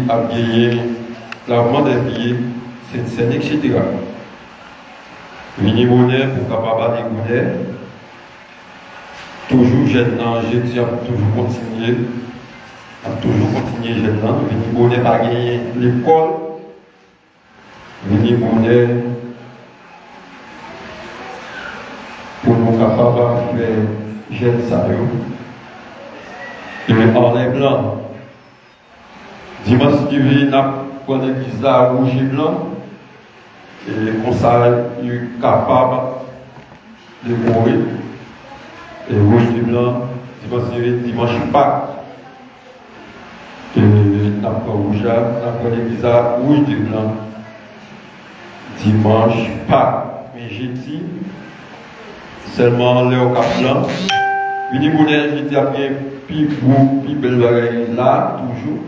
a gagné lavement des pieds, c'est etc. Vini monnaie pour capable d'écouter. Toujours jeune j'ai dit toujours continuer. A toujours continué jeune Vini monnaie pas gagné l'école. Vini monnaie pour nous capables de faire jeune ça. Et en les blancs. Dimanche qui vient, nous avons l'église là rouge et blanc. Et comme ça, il est capable de mourir. Et rouge et blanc, dimanche Pâques. Et nous avons rouge, nous avons l'église là rouge et blanc. Dimanche Pâques. Mais j'ai dit, seulement Léo Caplan. Vini Bounet, j'ai dit après, puis beau, puis belle bagaille là, toujours.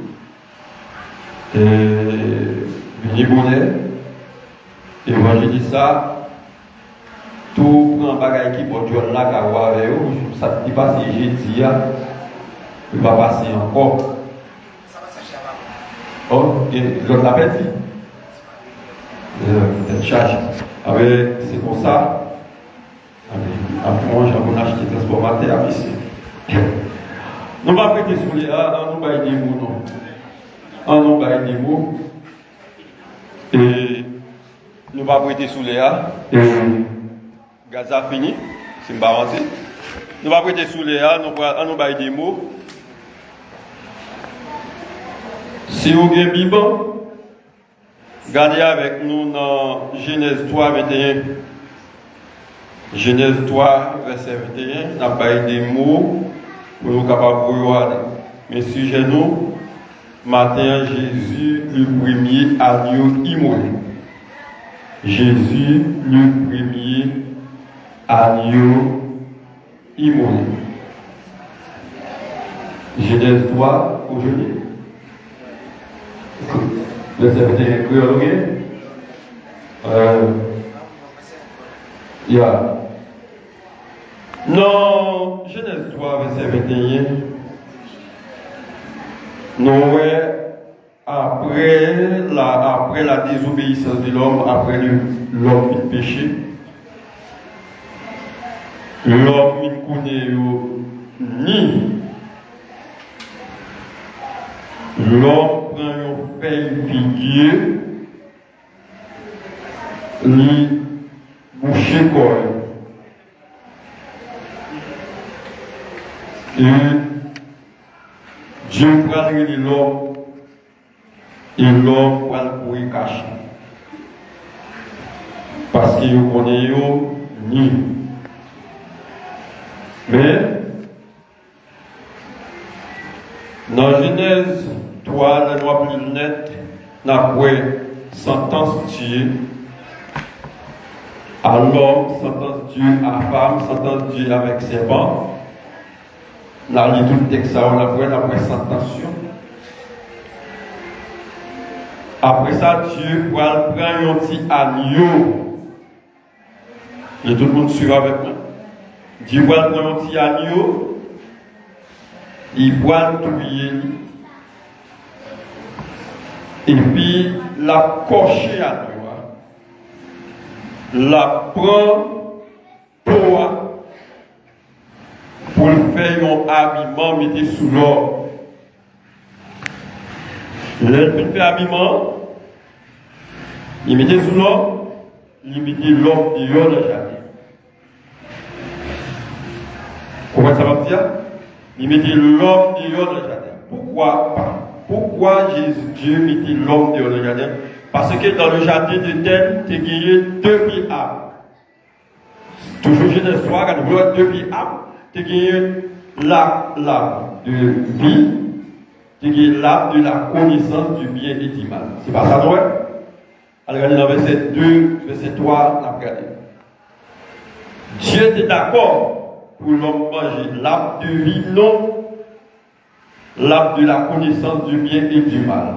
Et Vini Bounet, évangéliste ça, tout prend bagaille qui pour John là, qui a avec eux, ça ne dit pas si j'ai dit, il va passer encore. Oh, je l'appelle dit. Charge. C'est comme ça. Après, moi, j'ai acheté des transformateurs ici. Nous ne va pas prêter sous les A, nous va des mots, non. Nous va des mots. Et nous va prêter sous les A. Gaza fini, c'est une parenthèse. Nous va prêter sous les A, nous va des mots. Si vous avez Bible, gardez avec nous dans Genèse 3, 21. Genèse 3, verset 21, n'a pas des mots pour nous capables de regarder. Mais sujet nous, matin, Jésus, le premier agneau immolé. Jésus, le premier agneau immolé. Genèse 3, aujourd'hui. Verset 21, non, Genèse 3, verset 21. Noé, après la désobéissance de l'homme, après l'homme qui péché, l'homme qui connaît ni. L'homme prend une feuille figuier, ni boucher corps. Et Dieu prend l'homme et l'homme prend le courir caché. Parce qu'il connaît ni. Mais dans Genèse 3, la loi plus nette, n'a pas sentence Dieu à l'homme, sentence Dieu à la femme, sentence Dieu avec ses bancs. Là, il y a tout le texte, on a après sentention. Après ça, Dieu prend un petit agneau. Et tout le monde suit avec moi. Dieu prend un petit agneau. Il prend tout lié. Et puis, la cocher à nous. La prend pour le faire un habillement, mettez sous l'or. Le fait habillement, il mettait sous l'or, il mettait l'or dehors dans le jardin. Comment ça va dire? Il mettait l'or dehors dans le jardin. Pourquoi pas? Pourquoi Dieu mettait l'homme dehors dans le jardin? Parce que dans le jardin d'Éden, tu as gagné deux pieds arbres. Toujours Genèse 3, quand tu vois deux pieds arbres, tu as gagné l'arbre de vie, tu as gagné l'arbre de la connaissance du bien et du mal. C'est pas ça, non? Alors, regardez dans verset 2, verset 3, on a regardé. Dieu était d'accord pour l'homme manger l'arbre de vie, non l'arbre de la connaissance du bien et du mal.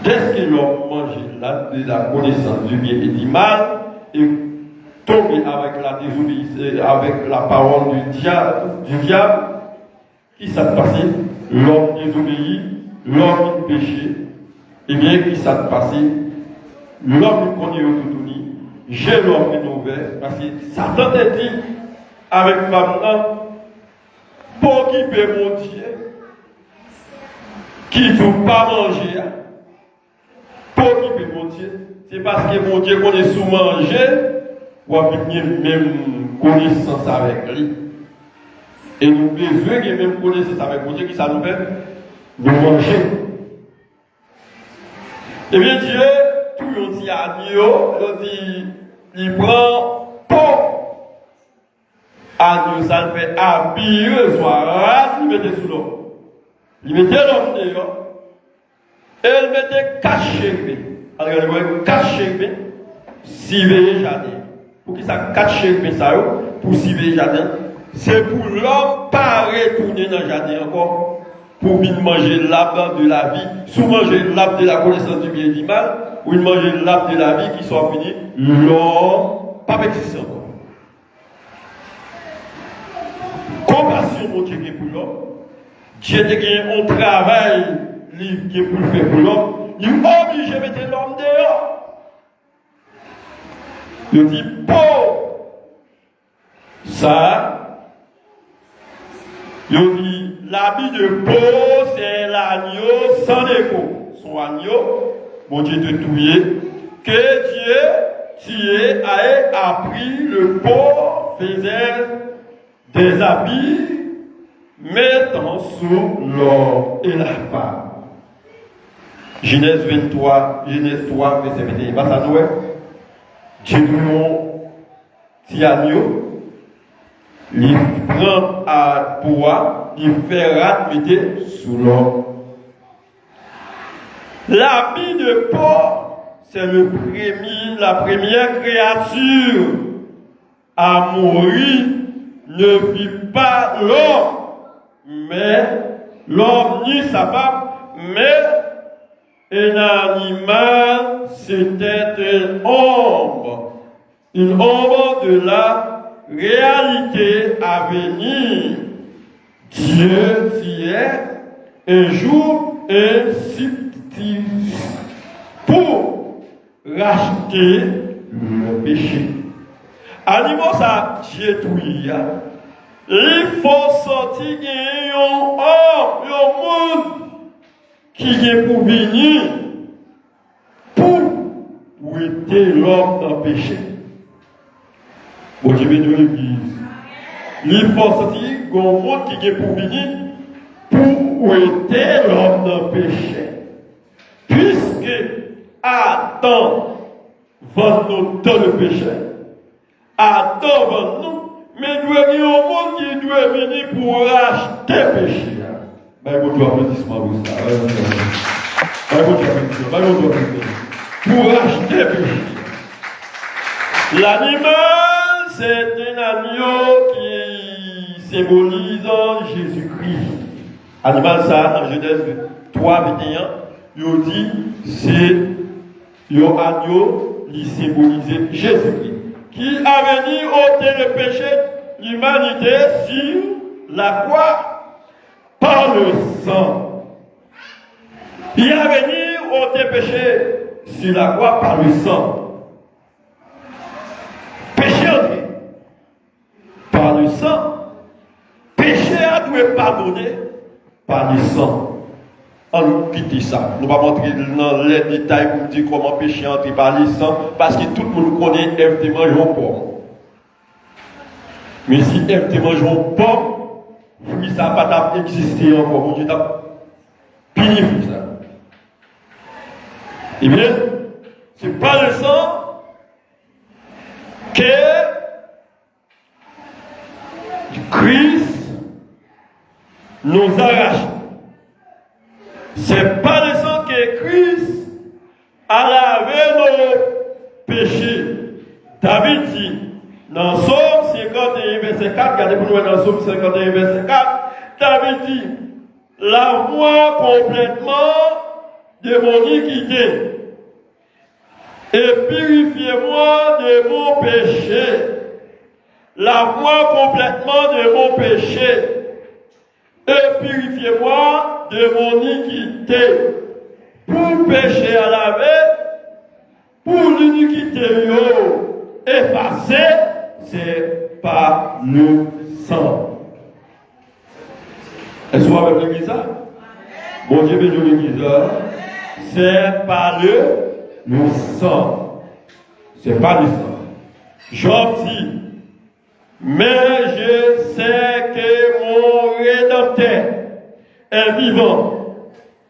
Qu'est-ce que l'homme mange l'arbre de la connaissance du bien et du mal et tomber avec la désobéissance, avec la parole du diable, qui s'est passé? L'homme désobéit l'homme péché, eh bien, qui s'est passé? L'homme qu'on y a tout uni, j'ai l'homme qui est ouvert, parce que Satan t'a dit avec femme, pour qui peut mon Dieu, qui ne peut pas manger, pour qui peut mon Dieu, c'est parce que mon Dieu connaît sous manger, ou a même connaissance avec lui. Et nous besoin de même connaissance avec mon Dieu qui ça nous fait nous manger. Eh bien, Dieu, tout le monde dit agneau, il prend pot. Agneau, ça le fait habiller, soit rase, il mettait sous l'eau. Il mettait l'homme dehors. Et il mettait caché. Alors, il mettait caché, surveiller le jardin. Pour qu'il ça caché, ça, pour surveiller le jardin. C'est pour l'homme pas retourner dans le jardin encore. Pour bien manger l'arbre de la vie, soit manger l'arbre de la connaissance du bien et du mal, ou manger l'arbre de la vie qui soit fini, l'homme, pas exister encore. Compassion, mon Dieu, pour l'homme. Dieu a gagné un travail qui est pour faire pour l'homme. Il est obligé de mettre l'homme dehors. Il dit, pour ça, il dit, l'habit de peau, c'est l'agneau sans écho. Son agneau, mon Dieu de touiller, que Dieu a appris le peau, faisait des habits, mettant sous l'homme et la femme. Genèse 23, Genèse 3, verset 21. Bah, ça nous est. Dieu nous petit agneau. Il prend à poids, il fait mettre sous l'homme. L'habit de porc, c'est la première créature à mourir, ne vit pas l'homme, mais l'homme ni sa femme, mais un animal, c'était une ombre de la réalité à venir. Dieu dit un jour ainsi pour racheter le péché. Animaux ça Dieu tout il faut sortir un monde qui est pour venir pour aider l'homme dans le péché. Bon Dieu bénit l'église. Il faut sortir un monde qui est pour venir pour aider l'homme dans le péché. Puisque Adam va nous dans le péché, Adam va nous, mais il doit y avoir un monde qui doit venir pour racheter le péché. Ben, bon Dieu, applaudissement pour ça. Ben, bon Dieu, pour racheter le péché. L'animal, c'est un agneau qui symbolise Jésus-Christ. Animal, ça, en Genèse 3, 21, il dit, c'est un agneau qui symbolise Jésus-Christ, qui a venu ôter le péché de l'humanité sur la croix par le sang. Il a venu ôter le péché sur la croix par le sang. Péché entré par le sang. Péché a dû être pardonné par le sang. On nous quitte ça. Nous ne allons pas montrer dans les détails pour dire comment péché entre par le sang, parce que tout le monde connaît Ève te mange un pomme. Mais si Ève te mange un pomme, oui, ça n'a pas existé encore. Mon Dieu t'a puni pour ça. Eh bien, c'est pas le sang que Christ nous arrache. C'est pas le sang que Christ a lavé nos péchés. David dit, dans Somme 51, verset 4, regardez pour nous dans Somme 51, verset 4, David dit, lave-moi complètement de mon iniquité et purifiez-moi de mon péché. Lave-moi complètement de mon péché et purifiez-moi de mon iniquité, pour péché à laver, pour l'iniquité effacer, c'est par le sang. Est-ce que vous avez l'église? Bon Dieu béni l'église. C'est par le sang. C'est pas le sang. Job dit, mais je sais que mon Rédempteur est vivant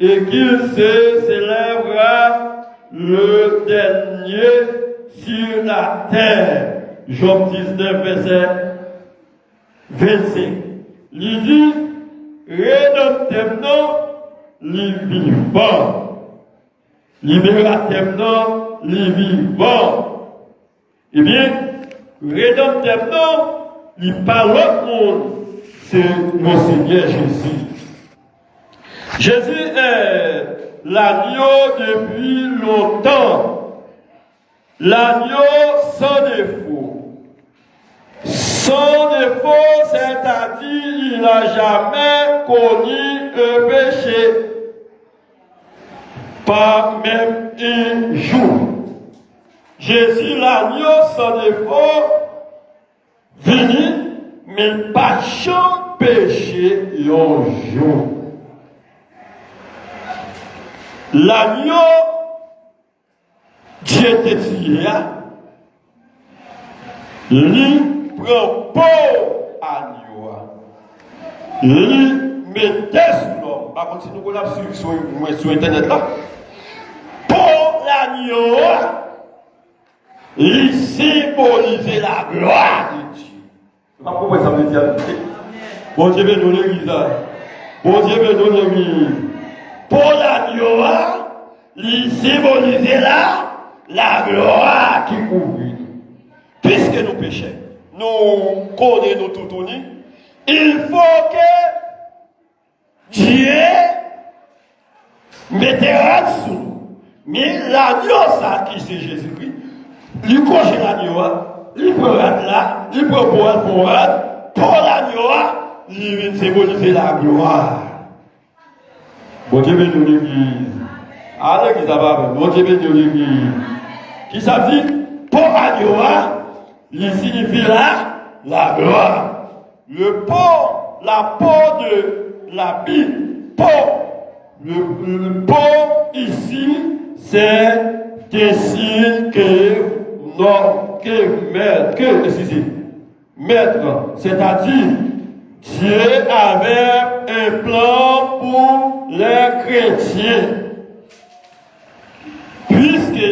et qu'il se s'élèvera le dernier sur la terre. Job 19, verset 25. Il dit, Rédempteur non, il vivant. Libérateur non, il vivant. Eh bien, Rédempteur non, il parle au monde, c'est mon Seigneur Jésus. Jésus est l'agneau depuis longtemps, l'agneau sans défaut. Sans défaut, c'est-à-dire il n'a jamais connu un péché, pas même un jour. Jésus, l'agneau sans défaut, venu, mais pas jamais péché un jour. L'agneau, Dieu te dit, lui prend peau agneau. Lui mettait sur l'homme. Par contre, si nous connaissons sur Internet là, pour l'agneau, il symbolise la gloire de Dieu. Je ne sais pas pourquoi ça veut dire. Bon Dieu veut nous l'église. Bon Dieu veut nous l'église. Pour l'agneau, il symbolise la gloire qui couvre nous. Puisque nous péchons, nous connaissons tout unis, il faut que Dieu mette sur nous. Mais l'agneau, ça qui c'est Jésus-Christ, il coche l'agneau, il prend là, il prend pour l'agneau, il vient symboliser la gloire. Bon Dieu béni l'église. À l'église, bon Dieu béni l'église. Qui ça dit? Pour l'agneau, il signifie la gloire. Le pot, la peau de la Bible, le pot ici, c'est des signes maître, c'est-à-dire Dieu avait un plan pour les chrétiens. Puisque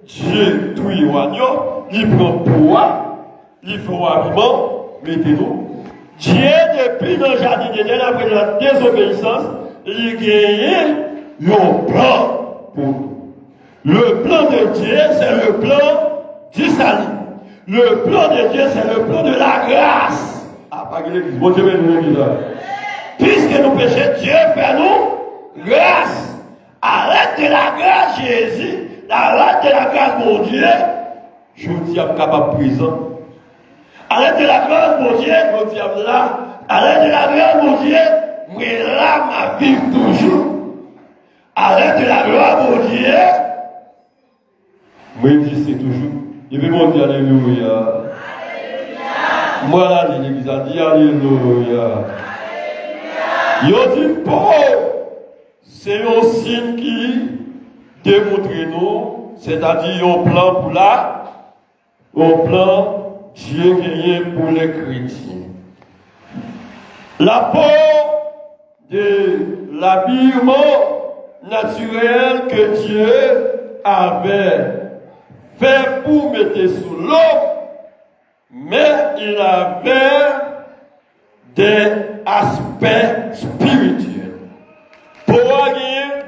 Dieu tout agneau, il prend pouvoir, il fait habillement, mettez-nous. Dieu, depuis le jardin d'Éden, après la désobéissance, il gagne un plan pour nous. Le plan de Dieu, c'est le plan du salut. Le plan de Dieu, c'est le plan de la grâce. Ah, pas que l'église. Bon Dieu, l'église. Puisque nous péchons, Dieu fait nous grâce. Arrête de la grâce, Jésus. Arrête de la grâce, mon Dieu. Je vous dis, je suis capable présent. Arrête de la grâce, mon Dieu. Je vous dis, là. Arrête de la grâce, mon Dieu. Mais là, ma vie toujours. Arrête de la gloire, mon Dieu. Moi, je dis, c'est toujours. Je vais mon Dieu, alléluia. Moi, là, l'église a dit, alléluia. Je dis, bon, c'est un signe qui démontre nous, c'est-à-dire un plan pour un plan Dieu gagné pour les chrétiens. La peau de l'habillement naturel que Dieu avait fait pour mettre sous l'homme, mais il avait des aspects spirituels. Pour avoir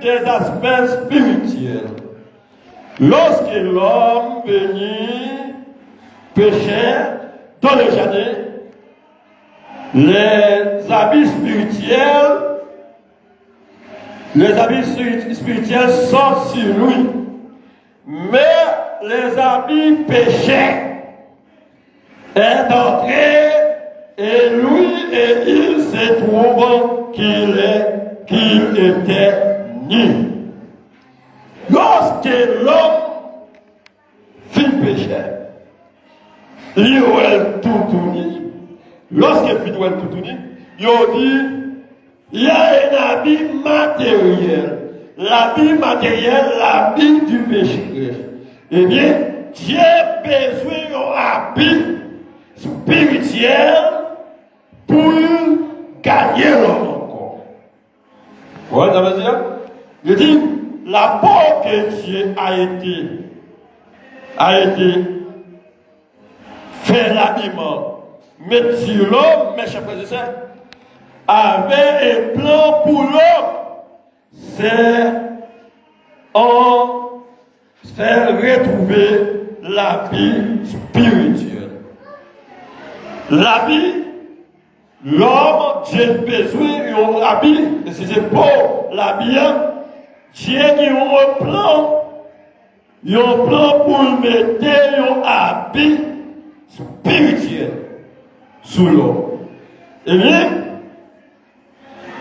des aspects spirituels. Lorsque l'homme venait pécher dans le jardin, les habits spirituels sortent sur lui. Mais les habits péchés est entré et lui et il se trouve qu'il était ni. Lorsque l'homme fit péché, il est tout uni. Lorsque fit tout uni, il dit il y a un habit matériel. L'habit matériel, l'habit du péché. Eh bien, Dieu a besoin d'un habit spirituel pour gagner l'homme encore. Vous voyez ça veut dire? Je dis, l'apport que Dieu a été fait l'habillement, mais sur l'homme, mes chers frères et sœurs, avait un plan pour l'homme. C'est en faire retrouver la vie spirituelle. La vie, l'homme, Dieu a besoin d'un habit, et si c'est pour l'habit, Dieu a un plan pour mettre un habit spirituel sous l'homme. Eh bien,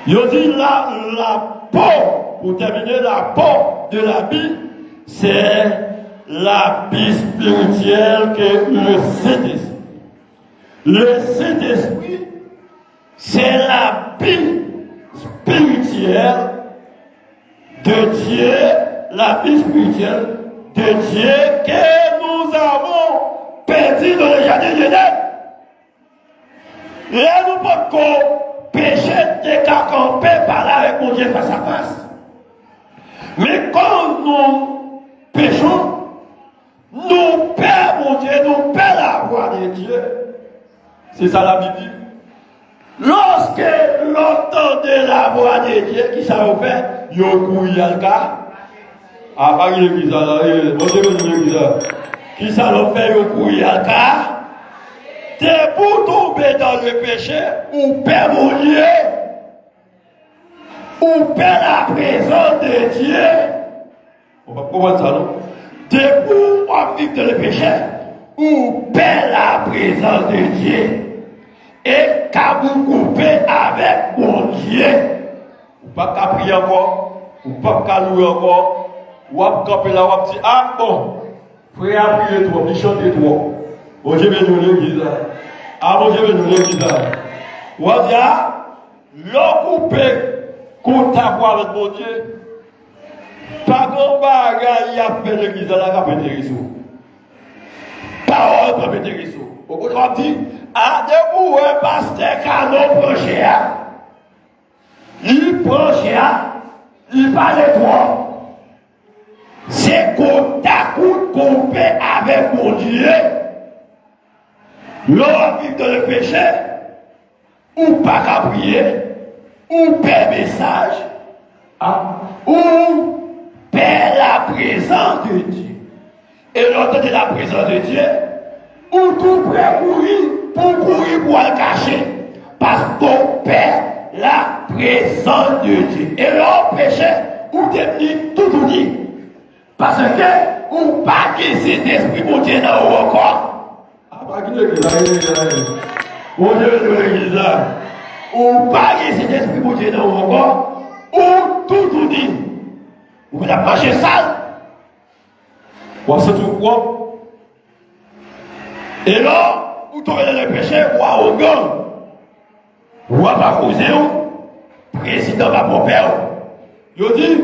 il dit la peau, pour terminer, la peau de l'habit, c'est l'habit spirituel que le Saint-Esprit. Le Saint-Esprit, c'est l'habit spirituel de Dieu, l'habit spirituel de Dieu que nous avons perdu dans le jardin d'Éden. Là, nous ne pouvons pas pécher des cas qu'on peut parler avec mon Dieu face à face. Mais quand nous péchons, nous perdons mon Dieu, nous perdons la voix de Dieu. C'est ça la Bible dit. Lorsque l'entendez la voix de Dieu, qui ça vous fait? Yo couille à le cas. Ah, pas l'église là, mon Dieu, l'église là. Qui ça vous fait? Yo couille à le cas. T'es pour tomber dans le péché, ou perd mon Dieu, ou perd la présence de Dieu. On va comprendre ça, non? T'es pour vivre dans le péché, ou perd la présence de Dieu. Et qu'à vous couper avec mon Dieu. Ou pas qu'à prier encore, ou pas qu'à louer encore, ou à camper là, ou à dire, ah bon, frère, à prier toi, puis chanter toi. Bon, je vais nous l'église. Ah, bon, je vais nous l'église. Ou à dire, ah, l'on coupe, qu'on t'avoir avec mon Dieu. Pas qu'on bagaille, il a fait l'église là, il a fait des réseaux. Parole, pas des réseaux. Au bout de la dit, ah, debout, un pasteur canon proché, il proché, il parle de toi. C'est qu'on t'accoude qu'on fait avec mon Dieu. L'on vit dans le péché, ou pas qu'à prier, ou perd message, ou perd la présence de Dieu. Et l'entendre la présence de Dieu, ou tout prêt courir pour le cacher, parce qu'on perd la présence de Dieu. Et l'on péché, ou devenu tout dit. Parce que, ou pas que cet esprit mon Dieu n'a encore. Pas qui l'église là, mon Dieu de l'église là. Ou pas que cet esprit mon Dieu n'a encore. Ou tout dit. Ou la marché sale. Ou c'est tout quoi. Et là, vous tombez dans le péché, ou à Ogon. Ou à ma cousine, président de mon père. Je dis,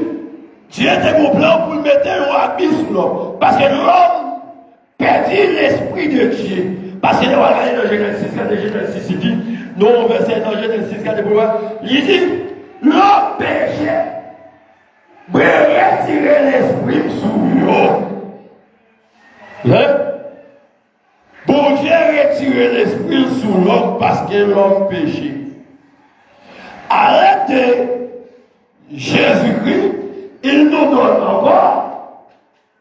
Dieu était mon plan pour mettre un habit sur l'homme. Parce que l'homme perdit l'esprit de Dieu. Parce que nous allons regarder dans Genèse 6, il dit, non, verset dans Genèse 6, il dit, l'homme péché, pour retirer l'esprit sous l'homme. Bon Dieu retirer l'esprit sous l'homme parce que l'homme péché. À l'aide de Jésus-Christ, il nous donne encore,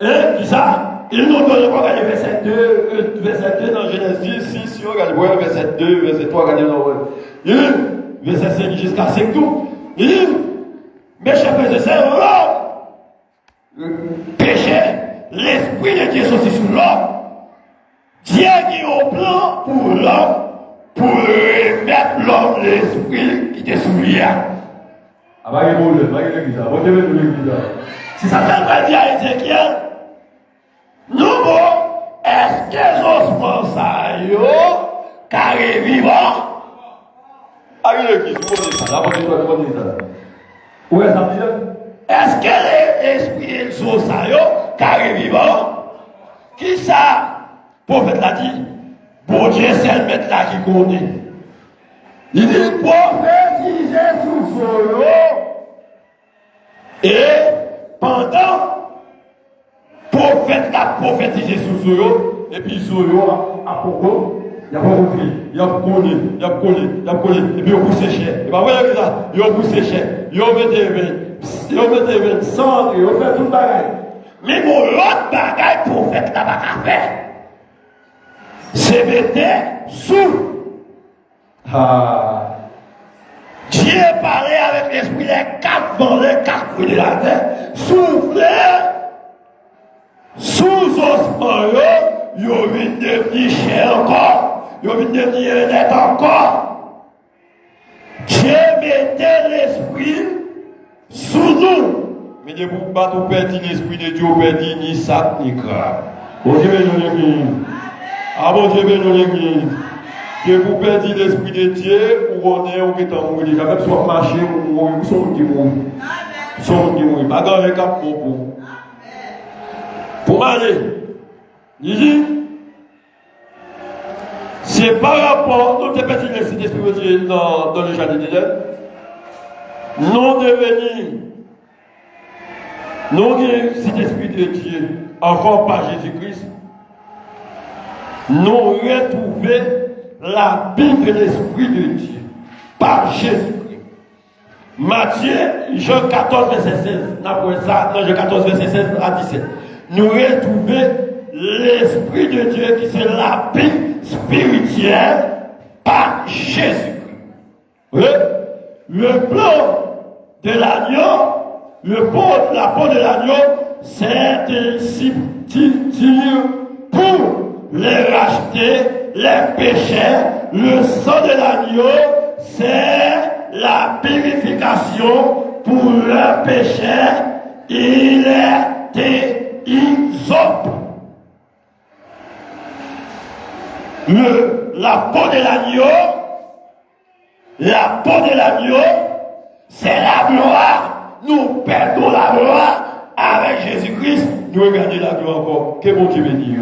et ça, il nous donne encore, regardez verset 2 dans Genèse 10, 6, regardez verset 2, verset 3, regardez verset 5 jusqu'à 5 tout. Il dit, mes chers frères et sœurs, l'homme péché, l'esprit de Dieu sorti sur l'homme. Dieu qui a un plan pour l'homme, pour remettre l'homme l'esprit qui était sous lui. Ah, pas de problème, pas de l'église. Bon Dieu, de l'église. Si ça fait pas dire à Ézéchiel, nous, est-ce que les ossements ça y est, carré vivant? Ah, l'église, vous connaissez ça. D'abord, vous connaissez ça. Où est-ce que ça dit? Est-ce que l'esprit sont ça y est, carré vivant? Qui ça? Prophète l'a dit. Bon Dieu, c'est le maître là qui connaît. Il dit, prophétisez sous solo. Et pendant, prophète l'a prophétisé sous solo. Et puis solo, à propos, il y a pas compris. Il y a collé, il y a collé, il y a collé. Et puis il y a poussé cher. Et bien, vous voyez ça? Il y a poussé cher. Il y a mis sang, il y a fait tout le bagage. Mais mon autre bagage, prophète là pas qu'à faire. C'est mettre sous. Ah. Dieu parlait avec l'esprit des quatre vents, les quatre coups de la terre, souffler sous ossements, il vient devenir cher encore, il vient devenir honnête encore. Dieu mettait l'esprit sous nous. Mais de vous pas tout perdre l'esprit de Dieu, perdre ni sac ni crabe. Bon Dieu, bénis l'église. Ah, bon Dieu, bénis l'église. Que vous perdez l'esprit de Dieu, ou on est ou qui est en déjà, même si on marche, ou son qui mourit. Son qui mourit. Pas dans le cap pour aller. Il dit, c'est par rapport, nous avons perdu l'esprit de Dieu dans le jardin d'Éden. Nous devenir, nous avons cet esprit de Dieu, encore par Jésus-Christ. Nous retrouver la vie de l'Esprit de Dieu par Jésus-Christ. Matthieu, Jean 14, verset 16. Ça, dans Jean 14, verset 16 à 17. Nous retrouver l'Esprit de Dieu qui c'est la vie spirituelle par Jésus-Christ. Oui? Le plan de l'agneau, la peau de l'agneau, c'est un substitut pour les racheter, les péchés. Le sang de l'agneau, c'est la purification pour le péché. Il est isope. La peau de l'agneau, c'est la gloire. Nous perdons la gloire avec Jésus-Christ. Nous regardons la gloire encore. Que bon Dieu bénisse.